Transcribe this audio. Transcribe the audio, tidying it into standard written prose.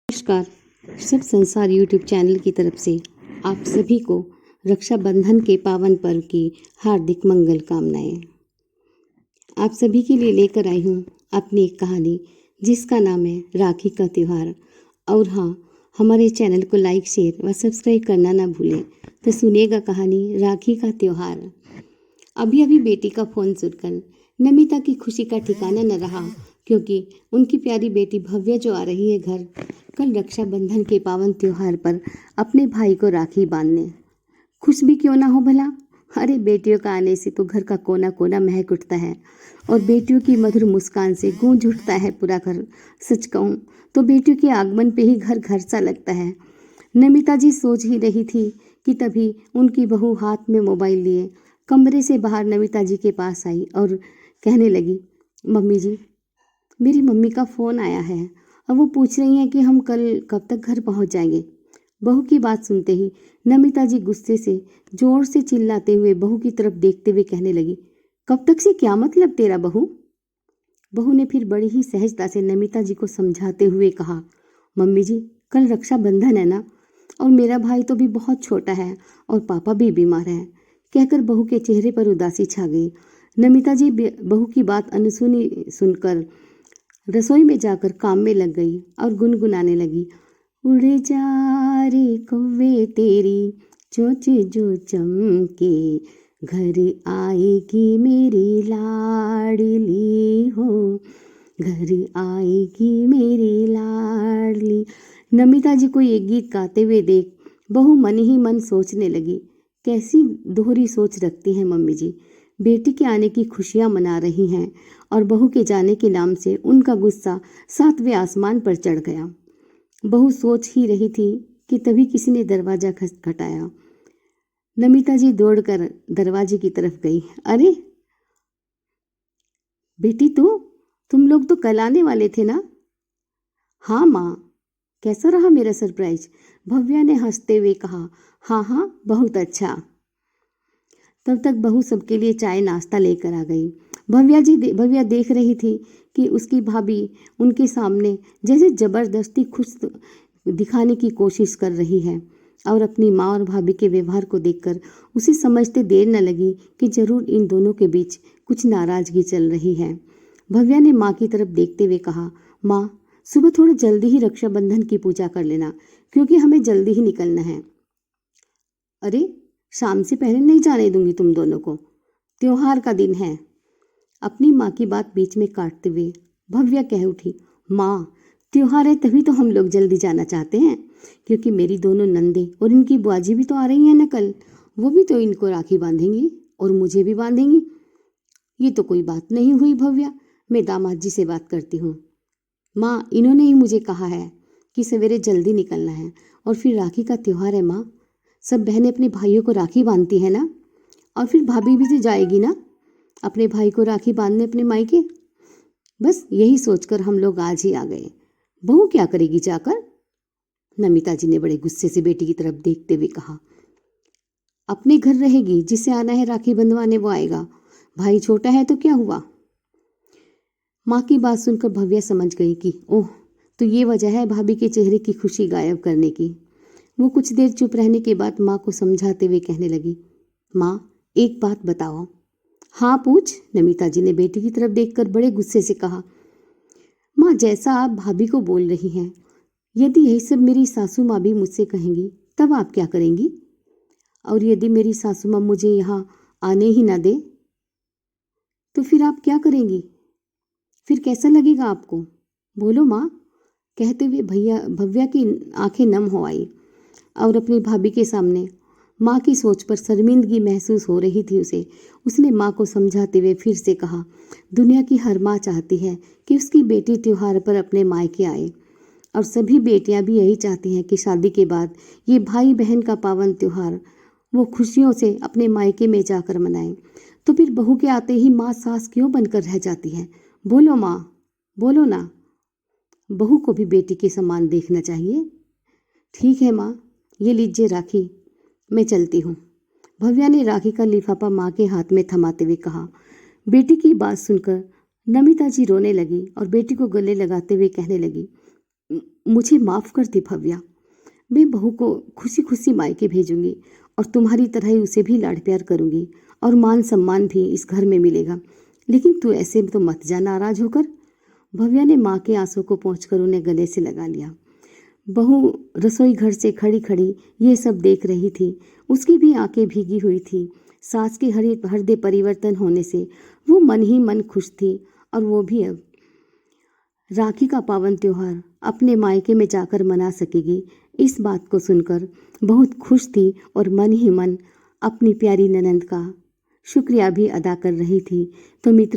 नमस्कार। सब संसार यूट्यूब चैनल की तरफ से आप सभी को रक्षाबंधन के पावन पर्व की हार्दिक मंगल कामनाएं। आप सभी के लिए लेकर आई हूँ अपनी एक कहानी जिसका नाम है राखी का त्यौहार। और हाँ, हमारे चैनल को लाइक, शेयर व सब्सक्राइब करना ना भूलें। तो सुनिएगा कहानी राखी का त्यौहार। अभी अभी बेटी का फोन सुनकर नमिता की खुशी का ठिकाना न रहा, क्योंकि उनकी प्यारी बेटी भव्या जो आ रही है घर कल रक्षाबंधन के पावन त्योहार पर अपने भाई को राखी बांधने। खुश भी क्यों ना हो भला। अरे बेटियों का आने से तो घर का कोना कोना महक उठता है और बेटियों की मधुर मुस्कान से गूंज उठता है पूरा घर। सच कहूँ तो बेटियों के आगमन पे ही घर घर सा लगता है। नमिता जी सोच ही रही थी कि तभी उनकी बहू हाथ में मोबाइल लिए कमरे से बाहर नमिता जी के पास आई और कहने लगी, मम्मी जी, मेरी मम्मी का फ़ोन आया है और वो पूछ रही हैं कि हम कल कब तक घर पहुंच जाएंगे। बहू की बात सुनते ही नमिता जी गुस्से से जोर से चिल्लाते हुए बहू की तरफ देखते हुए कहने लगी, कब तक से क्या मतलब तेरा बहू। बहू ने फिर बड़ी ही सहजता से नमिता जी को समझाते हुए कहा, मम्मी जी, कल रक्षाबंधन है ना, और मेरा भाई तो भी बहुत छोटा है और पापा भी बीमार हैं। कहकर बहू के चेहरे पर उदासी छा गई। नमिता जी बहू की बात अनसुनी सुनकर रसोई में जाकर काम में लग गई और गुनगुनाने लगी, उड़ जा रे कौवे तेरी चोंच जो चमके, घर आएगी मेरी लाडली हो, घर आएगी मेरी लाडली। नमिता जी को ये गीत गाते हुए देख बहू मन ही मन सोचने लगी, कैसी दोहरी सोच रखती हैं मम्मी जी। बेटी के आने की खुशियां मना रही हैं और बहू के जाने के नाम से उनका गुस्सा 7वें आसमान पर चढ़ गया। बहू सोच ही रही थी कि तभी किसी ने दरवाजा खटखटाया। नमिता जी दौड़कर दरवाजे की तरफ गई। अरे बेटी, तुम लोग तो कल आने वाले थे ना। हाँ माँ, कैसा रहा मेरा सरप्राइज। भव्या ने हंसते हुए कहा। हाँ हाँ, बहुत अच्छा। तब तक बहू सबके लिए चाय नाश्ता लेकर आ गई। भव्या देख रही थी कि उसकी भाभी उनके सामने जैसे जबरदस्ती खुश दिखाने की कोशिश कर रही है, और अपनी माँ और भाभी के व्यवहार को देखकर उसे समझते देर न लगी कि जरूर इन दोनों के बीच कुछ नाराजगी चल रही है। भव्या ने माँ की तरफ देखते हुए कहा, माँ, सुबह थोड़ा जल्दी ही रक्षाबंधन की पूजा कर लेना, क्योंकि हमें जल्दी ही निकलना है। अरे, शाम से पहले नहीं जाने दूंगी तुम दोनों को, त्योहार का दिन है। अपनी माँ की बात बीच में काटते हुए भव्या कह उठी, माँ, त्योहार है तभी तो हम लोग जल्दी जाना चाहते हैं, क्योंकि मेरी दोनों नंदे और इनकी बुआजी भी तो आ रही हैं ना कल। वो भी तो इनको राखी बांधेंगी और मुझे भी बांधेंगी। ये तो कोई बात नहीं हुई भव्या, मैं दामाद जी से बात करती हूँ। माँ, इन्होंने ही मुझे कहा है कि सवेरे जल्दी निकलना है और फिर राखी का त्यौहार है। माँ, सब बहनें अपने भाइयों को राखी बांधती है ना, और फिर भाभी भी तो जाएगी ना अपने भाई को राखी बांधने अपने मायके। बस यही सोचकर हम लोग आज ही आ गए। बहू क्या करेगी जाकर। नमिता जी ने बड़े गुस्से से बेटी की तरफ देखते हुए कहा, अपने घर रहेगी, जिसे आना है राखी बंधवाने वो आएगा, भाई छोटा है तो क्या हुआ। माँ की बात सुनकर भव्या समझ गई कि ओह, तो ये वजह है भाभी के चेहरे की खुशी गायब करने की। वो कुछ देर चुप रहने के बाद माँ को समझाते हुए कहने लगी, माँ, एक बात बताओ। हाँ पूछ, नमिता जी ने बेटी की तरफ देखकर बड़े गुस्से से कहा। माँ, जैसा आप भाभी को बोल रही हैं, यदि यही सब मेरी सासू माँ भी मुझसे कहेंगी तब आप क्या करेंगी। और यदि मेरी सासू माँ मुझे यहाँ आने ही ना दे तो फिर आप क्या करेंगी। फिर कैसा लगेगा आपको, बोलो माँ। कहते हुए भव्या की आंखें नम हो आई और अपनी भाभी के सामने माँ की सोच पर शर्मिंदगी महसूस हो रही थी उसे। उसने माँ को समझाते हुए फिर से कहा, दुनिया की हर माँ चाहती है कि उसकी बेटी त्योहार पर अपने मायके आए, और सभी बेटियां भी यही चाहती हैं कि शादी के बाद ये भाई बहन का पावन त्योहार वो खुशियों से अपने मायके में जाकर मनाएं। तो फिर बहू के आते ही माँ सास क्यों बनकर रह जाती है। बोलो माँ, बोलो ना। बहू को भी बेटी के समान देखना चाहिए। ठीक है माँ, ये लीजिए राखी, मैं चलती हूँ। भव्या ने राखी का लिफाफा माँ के हाथ में थमाते हुए कहा। बेटी की बात सुनकर नमिता जी रोने लगी और बेटी को गले लगाते हुए कहने लगी, मुझे माफ़ कर दे भव्या। मैं बहू को खुशी खुशी मायके भेजूंगी और तुम्हारी तरह ही उसे भी लाड प्यार करूंगी और मान सम्मान भी इस घर में मिलेगा। लेकिन तू ऐसे तो मत जा नाराज होकर। भव्या ने माँ के आंसू को पोंछकर उन्हें गले से लगा लिया। बहू रसोई घर से खड़ी खड़ी ये सब देख रही थी। उसकी भी आंखें भीगी हुई थी। सास के हृदय परिवर्तन होने से वो मन ही मन खुश थी और वो भी अब राखी का पावन त्योहार अपने मायके में जाकर मना सकेगी, इस बात को सुनकर बहुत खुश थी और मन ही मन अपनी प्यारी ननंद का शुक्रिया भी अदा कर रही थी। तो मित्र